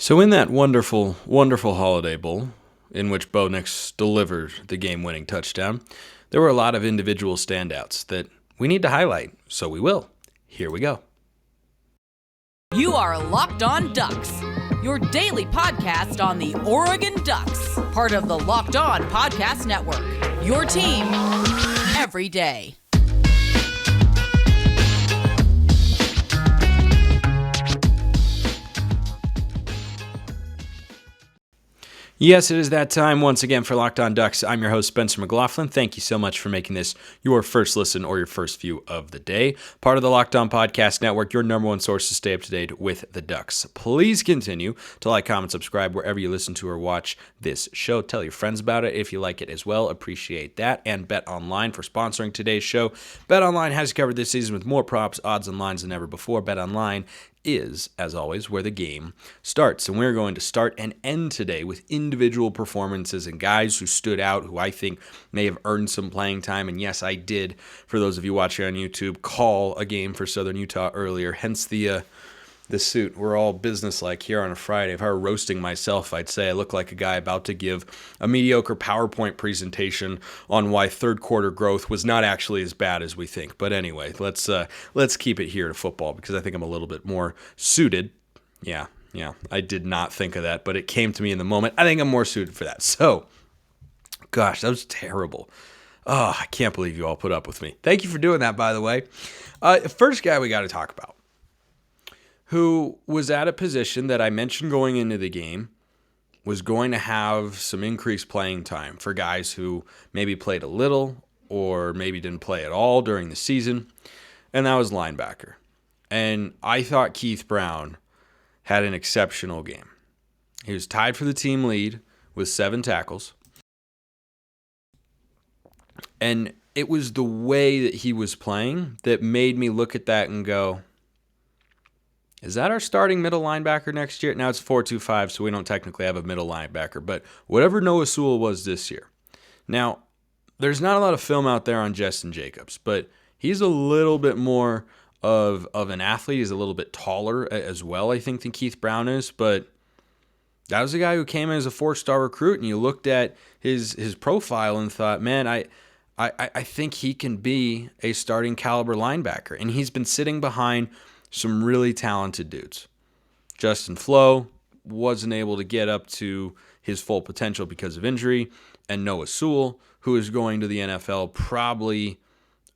So in that wonderful, wonderful Holiday Bowl, in which Bo Nix delivered the game-winning touchdown, there were a lot of individual standouts that we need to highlight, so we will. Here we go. You are Locked On Ducks, your daily podcast on the Oregon Ducks, part of the Locked On Podcast Network, your team every day. Yes, it is that time once again for Locked On Ducks. I'm your host, Spencer McLaughlin. Thank you so much for making this your first listen or your first view of the day. Part of the Locked On Podcast Network, your number one source to stay up to date with the Ducks. Please continue to like, comment, subscribe wherever you listen to or watch this show. Tell your friends about it if you like it as well. Appreciate that. And Bet Online for sponsoring today's show. Bet Online has you covered this season with more props, odds, and lines than ever before. Bet Online is, as always, where the game starts. And we're going to start and end today with individual performances and guys who stood out, who I think may have earned some playing time. And yes, I did, for those of you watching on YouTube, call a game for Southern Utah earlier, hence the suit. We're all businesslike here on a Friday. If I were roasting myself, I'd say I look like a guy about to give a mediocre PowerPoint presentation on why third quarter growth was not actually as bad as we think. But anyway, let's keep it here to football because I think I'm a little bit more suited. Yeah, I did not think of that, but it came to me in the moment. I think I'm more suited for that. So, gosh, that was terrible. Oh, I can't believe you all put up with me. Thank you for doing that, by the way. First guy we got to talk about, who was at a position that I mentioned going into the game was going to have some increased playing time for guys who maybe played a little or maybe didn't play at all during the season, and that was linebacker. And I thought Keith Brown had an exceptional game. He was tied for the team lead with 7 tackles, and it was the way that he was playing that made me look at that and go, is that our starting middle linebacker next year? Now it's 4-2-5, so we don't technically have a middle linebacker. But whatever Noah Sewell was this year. Now, there's not a lot of film out there on Justin Jacobs, but he's a little bit more of an athlete. He's a little bit taller as well, I think, than Keith Brown is. But that was a guy who came in as a 4-star recruit, and you looked at his profile and thought, man, I think he can be a starting caliber linebacker. And he's been sitting behind some really talented dudes. Justin Flo wasn't able to get up to his full potential because of injury, and Noah Sewell, who is going to the NFL, probably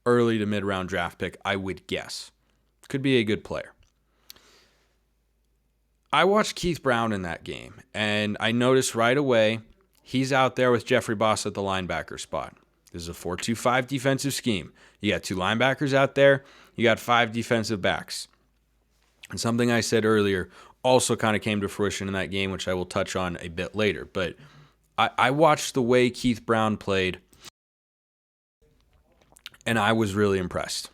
early to mid-round draft pick, I would guess. Could be a good player. I watched Keith Brown in that game, and I noticed right away he's out there with Jeffrey Boss at the linebacker spot. This is a 4-2-5 defensive scheme. You got 2 linebackers out there. You got 5 defensive backs. And something I said earlier also kind of came to fruition in that game, which I will touch on a bit later. But I watched the way Keith Brown played, and I was really impressed.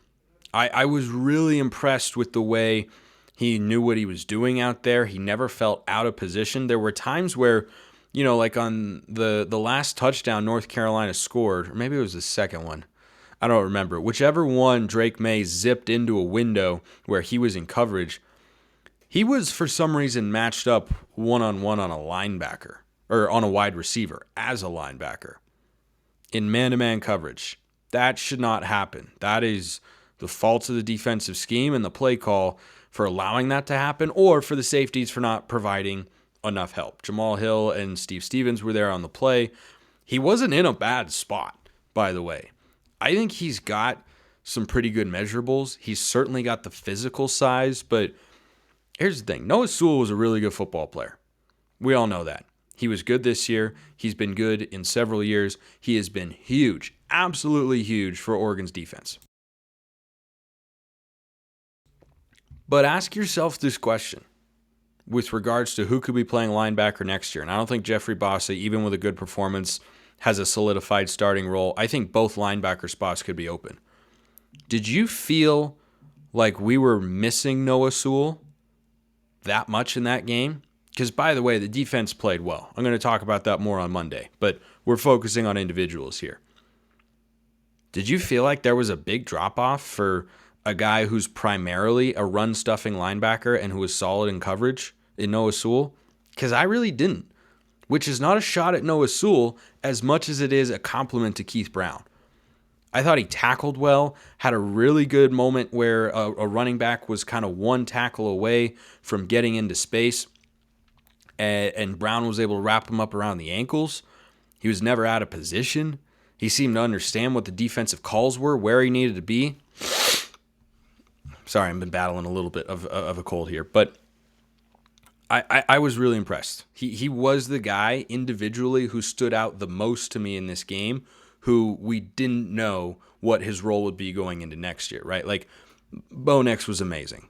I was really impressed with the way he knew what he was doing out there. He never felt out of position. There were times where, like on the last touchdown North Carolina scored, or maybe it was the second one. I don't remember. Whichever one Drake May zipped into a window where he was in coverage, he was for some reason matched up one-on-one on a linebacker, or on a wide receiver as a linebacker in man-to-man coverage. That should not happen. That is the fault of the defensive scheme and the play call for allowing that to happen, or for the safeties for not providing enough help. Jamal Hill and Steve Stevens were there on the play. He wasn't in a bad spot, by the way. I think he's got some pretty good measurables. He's certainly got the physical size, but here's the thing. Noah Sewell was a really good football player. We all know that. He was good this year. He's been good in several years. He has been huge, absolutely huge for Oregon's defense. But ask yourself this question with regards to who could be playing linebacker next year. And I don't think Jeffrey Bossa, even with a good performance, has a solidified starting role. I think both linebacker spots could be open. Did you feel like we were missing Noah Sewell that much in that game? Because, by the way, the defense played well. I'm going to talk about that more on Monday, but we're focusing on individuals here. Did you feel like there was a big drop-off for a guy who's primarily a run-stuffing linebacker and who was solid in coverage in Noah Sewell? Because I really didn't, which is not a shot at Noah Sewell as much as it is a compliment to Keith Brown. I thought he tackled well, had a really good moment where a running back was kind of one tackle away from getting into space, and Brown was able to wrap him up around the ankles. He was never out of position. He seemed to understand what the defensive calls were, where he needed to be. Sorry, I've been battling a little bit of a cold here, but I was really impressed. He was the guy individually who stood out the most to me in this game, who we didn't know what his role would be going into next year, right? Like, Bo Nix was amazing.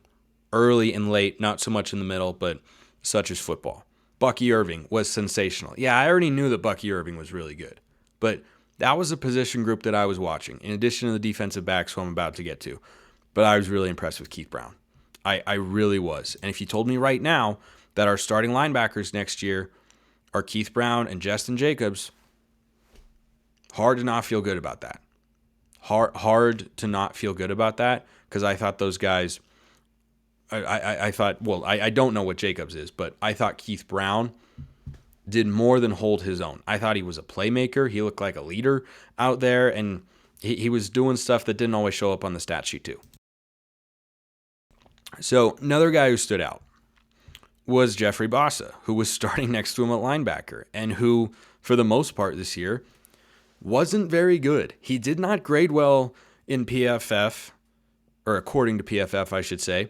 Early and late, not so much in the middle, but such is football. Bucky Irving was sensational. Yeah, I already knew that Bucky Irving was really good, but that was a position group that I was watching, in addition to the defensive backs who I'm about to get to. But I was really impressed with Keith Brown. I really was. And if you told me right now that our starting linebackers next year are Keith Brown and Justin Jacobs, hard to not feel good about that. Hard to not feel good about that, because I thought those guys, I thought, well, I don't know what Jacobs is, but I thought Keith Brown did more than hold his own. I thought he was a playmaker. He looked like a leader out there, and he was doing stuff that didn't always show up on the stat sheet too. So another guy who stood out was Jeffrey Bossa, who was starting next to him at linebacker, and who, for the most part this year, wasn't very good. He did not grade well in PFF, or according to PFF, I should say.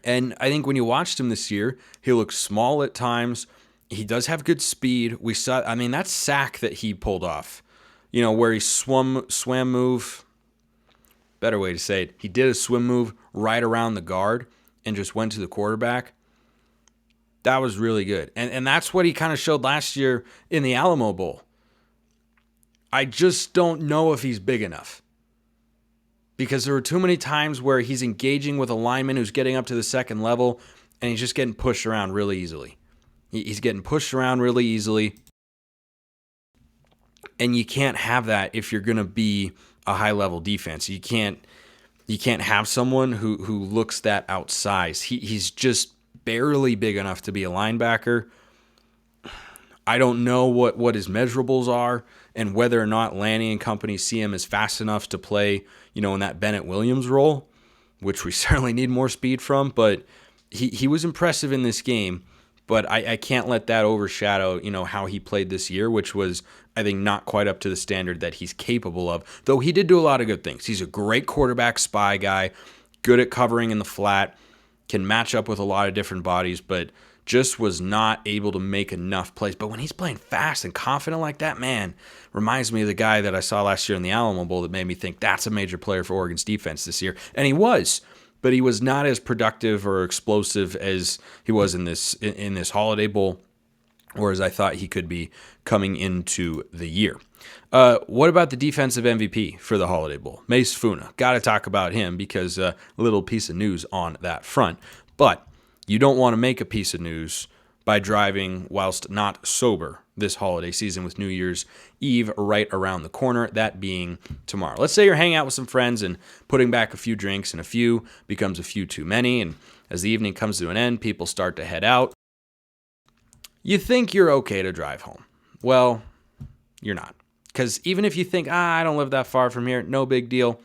And I think when you watched him this year, he looked small at times. He does have good speed. We saw, I mean, that sack that he pulled off, where he swam move, better way to say it, he did a swim move right around the guard and just went to the quarterback. That was really good. And that's what he kind of showed last year in the Alamo Bowl. I just don't know if he's big enough, because there were too many times where he's engaging with a lineman who's getting up to the second level, and he's just getting pushed around really easily. He's getting pushed around really easily, and you can't have that if you're going to be a high-level defense. You can't have someone who looks that outsized. He's just barely big enough to be a linebacker. I don't know what his measurables are, and whether or not Lanny and company see him as fast enough to play, in that Bennett Williams role, which we certainly need more speed from. But he was impressive in this game, but I can't let that overshadow, how he played this year, which was, I think, not quite up to the standard that he's capable of, though he did do a lot of good things. He's a great quarterback spy guy, good at covering in the flat, can match up with a lot of different bodies, but just was not able to make enough plays. But when he's playing fast and confident like that, man, reminds me of the guy that I saw last year in the Alamo Bowl that made me think that's a major player for Oregon's defense this year. And he was, but he was not as productive or explosive as he was in this Holiday Bowl, or as I thought he could be coming into the year. What about the defensive MVP for the Holiday Bowl? Mace Funa. Got to talk about him, because a little piece of news on that front. But you don't want to make a piece of news by driving whilst not sober this holiday season, with New Year's Eve right around the corner, that being tomorrow. Let's say you're hanging out with some friends and putting back a few drinks, and a few becomes a few too many, and as the evening comes to an end, people start to head out. You think you're okay to drive home. Well, you're not. Because even if you think, I don't live that far from here, no big deal,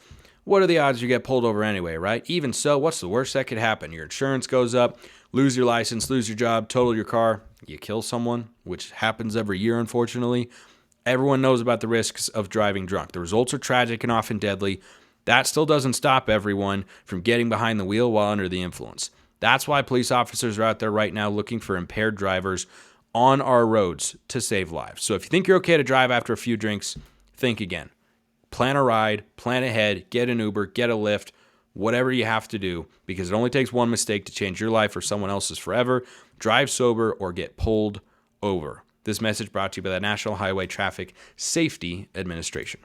what are the odds you get pulled over anyway, right? Even so, what's the worst that could happen? Your insurance goes up, lose your license, lose your job, total your car, you kill someone, which happens every year, unfortunately. Everyone knows about the risks of driving drunk. The results are tragic and often deadly. That still doesn't stop everyone from getting behind the wheel while under the influence. That's why police officers are out there right now looking for impaired drivers on our roads to save lives. So if you think you're okay to drive after a few drinks, think again. Plan a ride, plan ahead, get an Uber, get a Lyft, whatever you have to do, because it only takes one mistake to change your life or someone else's forever. Drive sober or get pulled over. This message brought to you by the National Highway Traffic Safety Administration.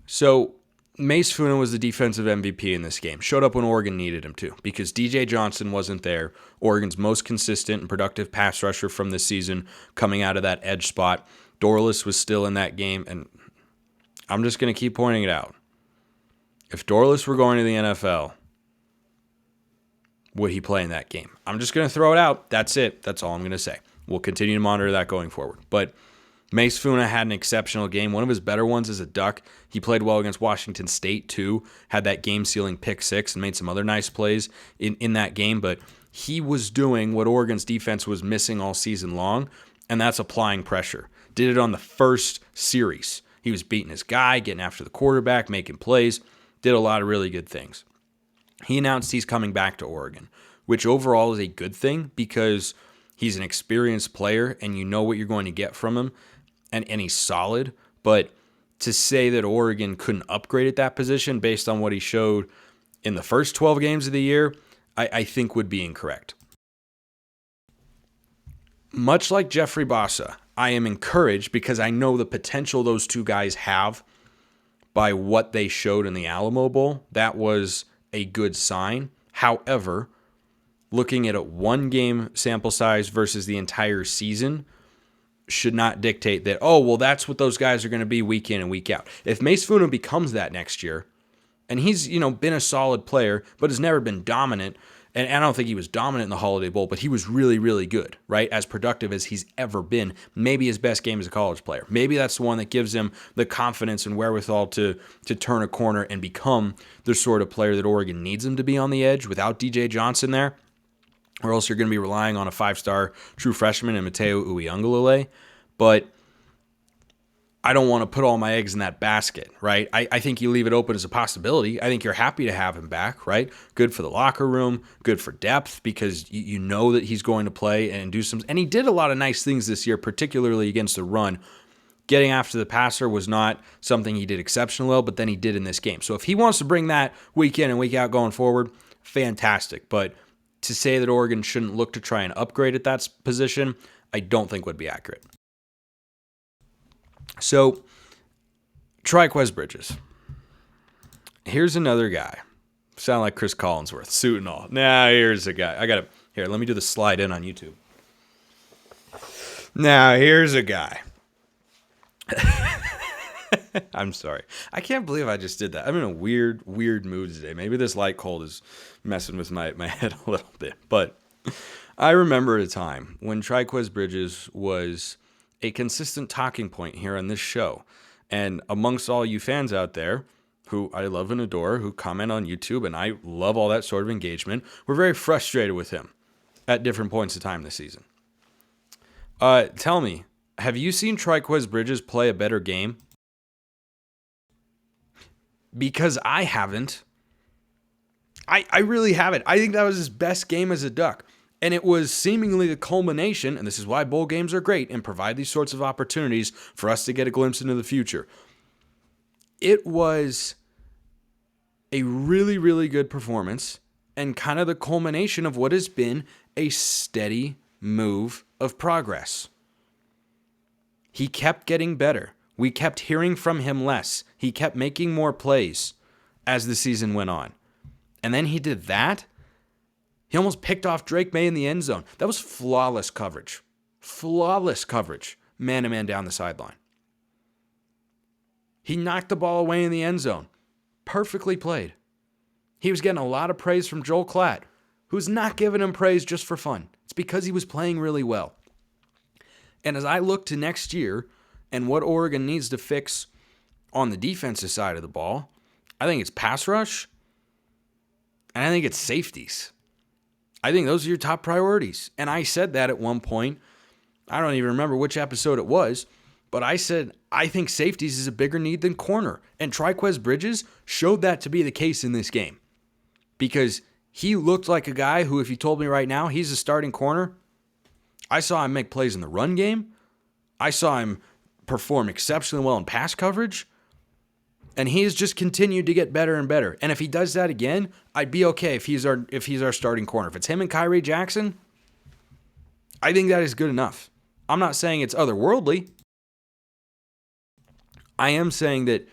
So Mace Funa was the defensive MVP in this game. Showed up when Oregon needed him to, because DJ Johnson wasn't there, Oregon's most consistent and productive pass rusher from this season, coming out of that edge spot. Dorlus was still in that game, and I'm just going to keep pointing it out. If Dorlus were going to the NFL, would he play in that game? I'm just going to throw it out. That's it. That's all I'm going to say. We'll continue to monitor that going forward. But Mace Funa had an exceptional game, one of his better ones as a Duck. He played well against Washington State, too. Had that game-sealing pick six and made some other nice plays in that game. But he was doing what Oregon's defense was missing all season long, and that's applying pressure. Did it on the first series. He was beating his guy, getting after the quarterback, making plays. Did a lot of really good things. He announced he's coming back to Oregon, which overall is a good thing because he's an experienced player and you know what you're going to get from him, and he's solid. But to say that Oregon couldn't upgrade at that position based on what he showed in the first 12 games of the year, I think would be incorrect. Much like Jeffrey Bassa, I am encouraged because I know the potential those two guys have by what they showed in the Alamo Bowl. That was a good sign. However, looking at a one-game sample size versus the entire season should not dictate that, oh, well, that's what those guys are going to be week in and week out. If Mace Funa becomes that next year, and he's, been a solid player, but has never been dominant, and I don't think he was dominant in the Holiday Bowl, but he was really, really good, right? As productive as he's ever been. Maybe his best game as a college player. Maybe that's the one that gives him the confidence and wherewithal to turn a corner and become the sort of player that Oregon needs him to be on the edge without DJ Johnson there, or else you're going to be relying on a five-star true freshman in Mateo Uiagalelei. But I don't want to put all my eggs in that basket, right? I think you leave it open as a possibility. I think you're happy to have him back, right? Good for the locker room, good for depth because you know that he's going to play and do some. And he did a lot of nice things this year, particularly against the run. Getting after the passer was not something he did exceptionally well, but then he did in this game. So if he wants to bring that week in and week out going forward, fantastic. But to say that Oregon shouldn't look to try and upgrade at that position, I don't think would be accurate. So, Trikweze Bridges. Here's another guy. Sound like Chris Collinsworth, suit and all. Now, here's a guy. Here, let me do the slide in on YouTube. Now, here's a guy. I'm sorry. I can't believe I just did that. I'm in a weird mood today. Maybe this light cold is messing with my head a little bit. But I remember a time when Trikweze Bridges was a consistent talking point here on this show. And amongst all you fans out there, who I love and adore, who comment on YouTube, and I love all that sort of engagement, we're very frustrated with him at different points of time this season. Tell me, have you seen Trikweze Bridges play a better game? Because I haven't. I really haven't. I think that was his best game as a Duck. And it was seemingly the culmination, and this is why bowl games are great and provide these sorts of opportunities for us to get a glimpse into the future. It was a really, really good performance and kind of the culmination of what has been a steady move of progress. He kept getting better. We kept hearing from him less. He kept making more plays as the season went on. And then he did that. He almost picked off Drake May in the end zone. That was flawless coverage. Flawless coverage. Man-to-man down the sideline. He knocked the ball away in the end zone. Perfectly played. He was getting a lot of praise from Joel Klatt, who's not giving him praise just for fun. It's because he was playing really well. And as I look to next year and what Oregon needs to fix on the defensive side of the ball, I think it's pass rush, and I think it's safeties. I think those are your top priorities. And I said that at one point. I don't even remember which episode it was, but I said, I think safeties is a bigger need than corner. And Trikweze Bridges showed that to be the case in this game. Because he looked like a guy who, if you told me right now, he's a starting corner, I saw him make plays in the run game. I saw him perform exceptionally well in pass coverage. And he has just continued to get better and better. And if he does that again, I'd be okay if he's our starting corner. If it's him and Kyrie Jackson, I think that is good enough. I'm not saying it's otherworldly. I am saying that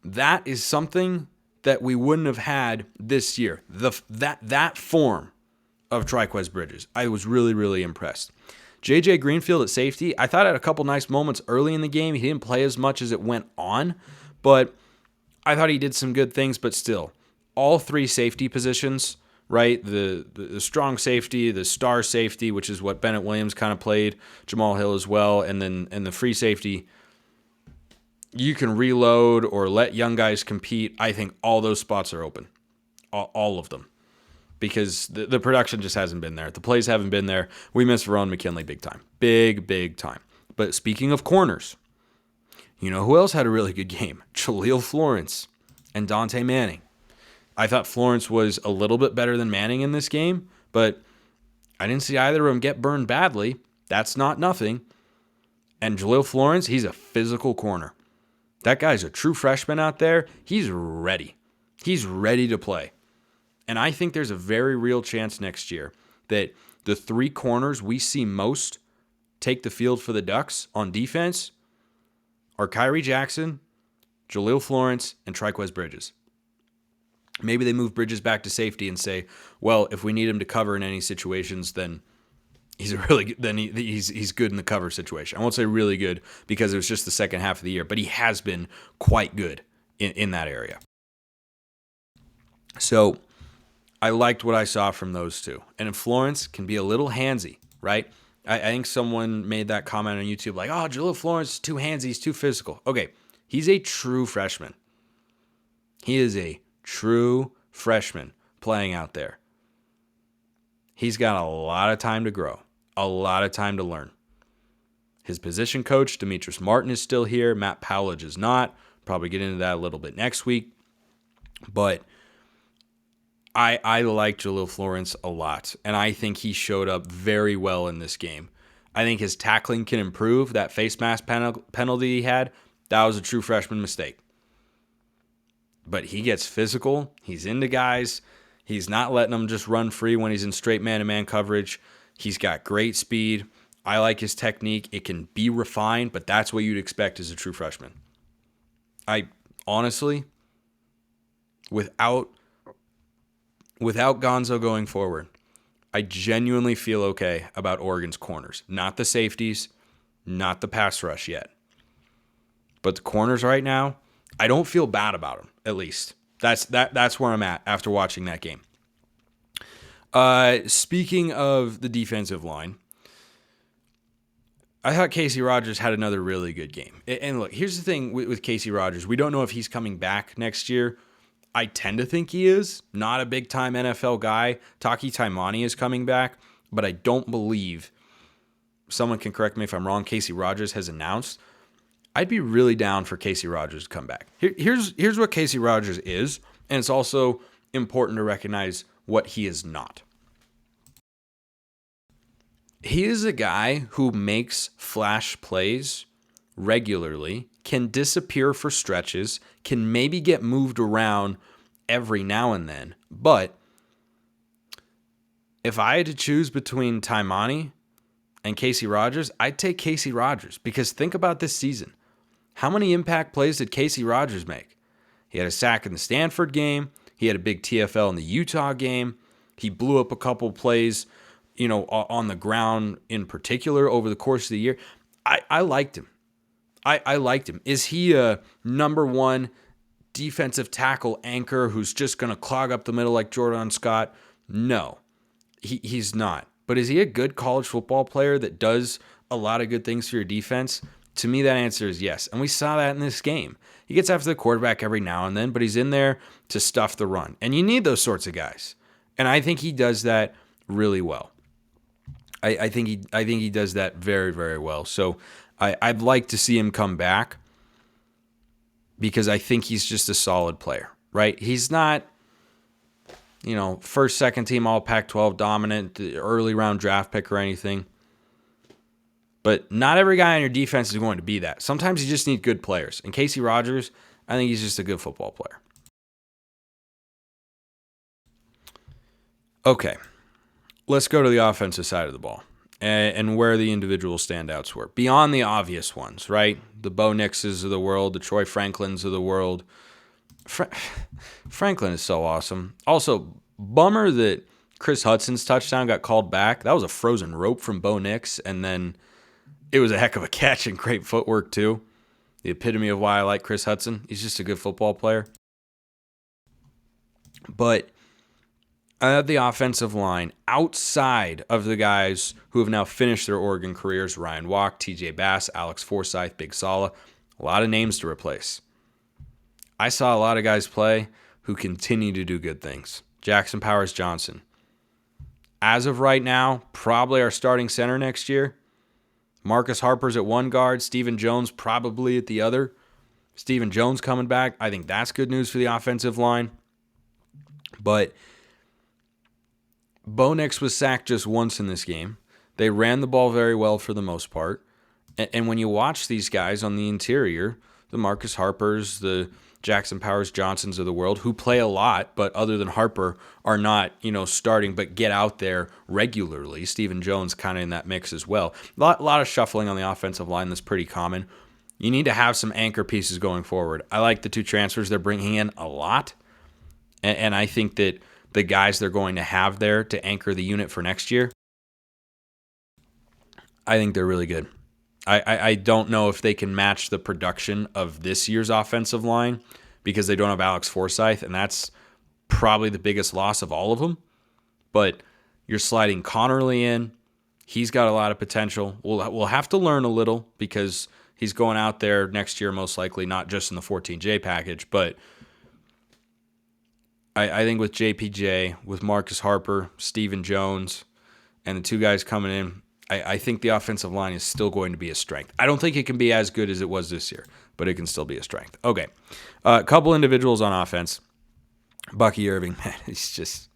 that is something that we wouldn't have had this year. That form of Trikweze Bridges. I was really, really impressed. J.J. Greenfield at safety, I thought had a couple nice moments early in the game. He didn't play as much as it went on, but I thought he did some good things, but still, all three safety positions right? The strong safety, the star safety, which is what Bennett Williams kind of played, Jamal Hill as well, and the free safety. You can reload or let young guys compete. I think all those spots are open, all of them, because the production just hasn't been there. The plays haven't been there. We miss Verone McKinley big time. Big time. But speaking of corners, you know who else had a really good game? Jaleel Florence and Dante Manning. I thought Florence was a little bit better than Manning in this game, but I didn't see either of them get burned badly. That's not nothing. And Jaleel Florence, he's a physical corner. That guy's a true freshman out there. He's ready. He's ready to play. And I think there's a very real chance next year that the three corners we see most take the field for the Ducks on defense are Kyrie Jackson, Jaleel Florence, and Trikweze Bridges. Maybe they move Bridges back to safety and say, well, if we need him to cover in any situations, then he's he's good in the cover situation. I won't say really good because it was just the second half of the year, but he has been quite good in that area. So I liked what I saw from those two. And if Florence can be a little handsy, right? I think someone made that comment on YouTube like, oh, Jaleel Florence is too handsy, he's too physical. Okay, he's a true freshman. He is a true freshman playing out there. He's got a lot of time to grow, a lot of time to learn. His position coach, Demetrius Martin, is still here. Matt Powledge is not. Probably get into that a little bit next week. But I like Jaleel Florence a lot, and I think he showed up very well in this game. I think his tackling can improve. That face mask penalty he had, that was a true freshman mistake. But he gets physical. He's into guys. He's not letting them just run free when he's in straight man-to-man coverage. He's got great speed. I like his technique. It can be refined, but that's what you'd expect as a true freshman. I honestly, without Gonzo going forward, I genuinely feel okay about Oregon's corners. Not the safeties, not the pass rush yet. But the corners right now, I don't feel bad about them, at least. That's where I'm at after watching that game. Speaking of the defensive line, I thought Casey Rogers had another really good game. And look, here's the thing with Casey Rogers. We don't know if he's coming back next year. I tend to think he is. Not a big-time NFL guy. Taki Taimani is coming back, but I don't believe, someone can correct me if I'm wrong, Casey Rogers has announced. I'd be really down for Casey Rogers to come back. Here's what Casey Rogers is, and it's also important to recognize what he is not. He is a guy who makes flash plays regularly, can disappear for stretches, can maybe get moved around every now and then. But if I had to choose between Taimani and Casey Rogers, I'd take Casey Rogers, because think about this season. How many impact plays did Casey Rogers make? He had a sack in the Stanford game. He had a big TFL in the Utah game. He blew up a couple plays, on the ground in particular over the course of the year. I liked him. I liked him. Is he a number one defensive tackle anchor who's just going to clog up the middle like Jordan Scott? No, he's not. But is he a good college football player that does a lot of good things for your defense? To me, that answer is yes. And we saw that in this game. He gets after the quarterback every now and then, but he's in there to stuff the run. And you need those sorts of guys. And I think he does that really well. I think he does that very, very well. So I'd like to see him come back, because I think he's just a solid player, right? He's not, first, second team all Pac-12 dominant, early round draft pick or anything. But not every guy on your defense is going to be that. Sometimes you just need good players. And Casey Rogers, I think he's just a good football player. Okay, let's go to the offensive side of the ball and where the individual standouts were. Beyond the obvious ones, right? The Bo Nixes of the world, the Troy Franklins of the world. Franklin is so awesome. Also, bummer that Chris Hudson's touchdown got called back. That was a frozen rope from Bo Nix, and then it was a heck of a catch and great footwork too. The epitome of why I like Chris Hudson. He's just a good football player. But The offensive line, outside of the guys who have now finished their Oregon careers, Ryan Walk, TJ Bass, Alex Forsyth, Big Sala, a lot of names to replace. I saw a lot of guys play who continue to do good things. Jackson Powers Johnson. As of right now, probably our starting center next year. Marcus Harper's at one guard. Stephen Jones probably at the other. Stephen Jones coming back. I think that's good news for the offensive line. But Bo Nix was sacked just once in this game. They ran the ball very well for the most part. And when you watch these guys on the interior, the Marcus Harpers, the Jackson Powers Johnsons of the world, who play a lot, but other than Harper, are not, starting, but get out there regularly. Stephen Jones kind of in that mix as well. A lot of shuffling on the offensive line that's pretty common. You need to have some anchor pieces going forward. I like the two transfers they're bringing in a lot. And I think that the guys they're going to have there to anchor the unit for next year, I think they're really good. I don't know if they can match the production of this year's offensive line because they don't have Alex Forsyth, and that's probably the biggest loss of all of them. But you're sliding Connerly in. He's got a lot of potential. We'll have to learn a little because he's going out there next year most likely, not just in the 14J package, but I think with JPJ, with Marcus Harper, Stephen Jones, and the two guys coming in, I think the offensive line is still going to be a strength. I don't think it can be as good as it was this year, but it can still be a strength. Okay, a couple individuals on offense. Bucky Irving, man, he's just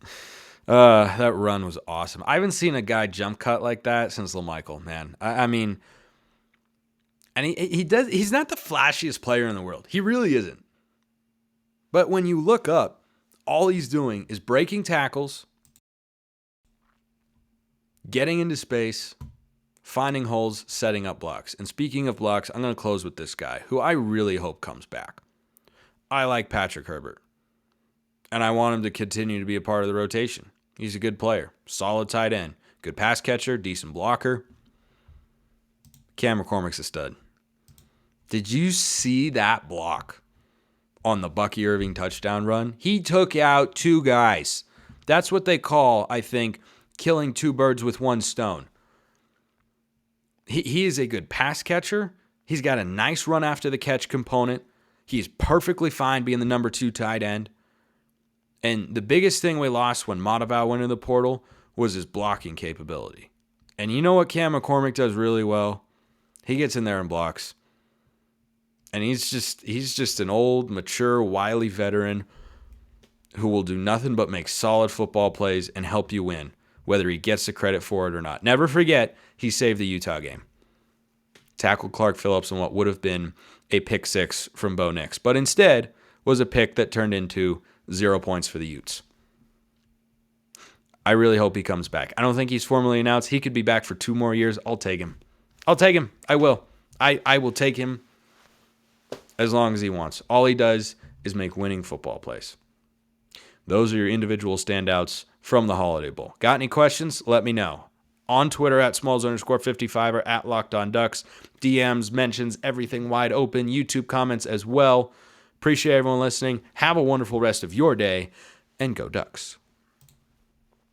that run was awesome. I haven't seen a guy jump cut like that since LaMichael, man. I mean, and he's not the flashiest player in the world. He really isn't. But when you look up, all he's doing is breaking tackles, getting into space, finding holes, setting up blocks. And speaking of blocks, I'm going to close with this guy, who I really hope comes back. I like Patrick Herbert, and I want him to continue to be a part of the rotation. He's a good player, solid tight end, good pass catcher, decent blocker. Cam McCormick's a stud. Did you see that block on the Bucky Irving touchdown run? He took out two guys. That's what they call, I think, killing two birds with one stone. He is a good pass catcher. He's got a nice run after the catch component. He's perfectly fine being the number 2 tight end. And the biggest thing we lost when Matavao went in the portal was his blocking capability. And you know what Cam McCormick does really well? He gets in there and blocks. And he's just an old, mature, wily veteran who will do nothing but make solid football plays and help you win, whether he gets the credit for it or not. Never forget, he saved the Utah game. Tackled Clark Phillips on what would have been a pick 6 from Bo Nix, but instead was a pick that turned into 0 points for the Utes. I really hope he comes back. I don't think he's formally announced. He could be back for 2 more years. I'll take him. I will. I will take him as long as he wants. All he does is make winning football plays. Those are your individual standouts from the Holiday Bowl. Got any questions? Let me know. On Twitter at Smalls_55 or at LockedOnDucks. DMs, mentions, everything wide open. YouTube comments as well. Appreciate everyone listening. Have a wonderful rest of your day, and go Ducks.